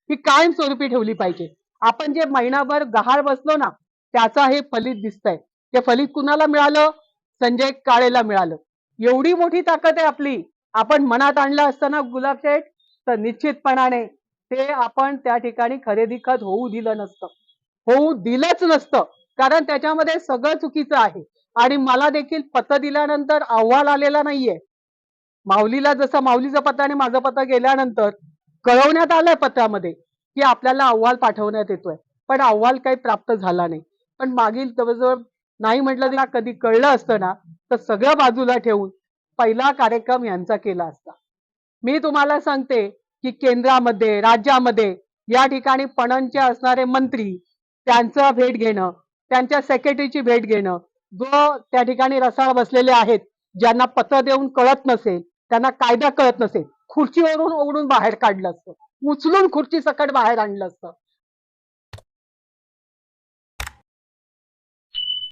ही कायमस्वरूपी ठेवली पाहिजे. आपण जे महिनाभर गहाळ बसलो ना, त्याचं हे फलित दिसतंय. ते फलित कुणाला मिळालं? संजय काळेला मिळालं. एवढी मोठी ताकद आहे आपली. आपण मनात आणलं असतं ना गुलाब शेठ, तर निश्चितपणाने ते आपण त्या ठिकाणी खरेदी खत होऊ दिलं नसतं. होऊ दिलंच नसतं. कारण त्याच्यामध्ये सगळं चुकीचं आहे. आणि मला देखील पत्र दिल्यानंतर अहवाल आलेला नाहीये. माऊलीला जसं माऊलीचं पत्र आणि माझं पत्र गेल्यानंतर कळवण्यात आलंय पत्रामध्ये की आपल्याला अहवाल पाठवण्यात येतोय, पण अहवाल काही प्राप्त झाला नाही. पण मागील जवळजवळ नाही म्हटलं तरी कधी कळलं असतं ना, तर सगळं बाजूला ठेवून पहिला कार्यक्रम यांचा केला असता. मी तुम्हाला सांगते की केंद्रामध्ये राज्यामध्ये या ठिकाणी पणनचे असणारे मंत्री त्यांचं भेट घेणं, त्यांच्या सेक्रेटरीची भेट घेणं, जो त्या ठिकाणी रसाळ बसलेले आहेत, ज्यांना पत्र देऊन कळत नसेल, त्यांना कायदा कळत नसेल, खुर्चीवरून ओढून बाहेर काढलं असतं, उचलून खुर्ची सकट बाहेर आणलं असतं.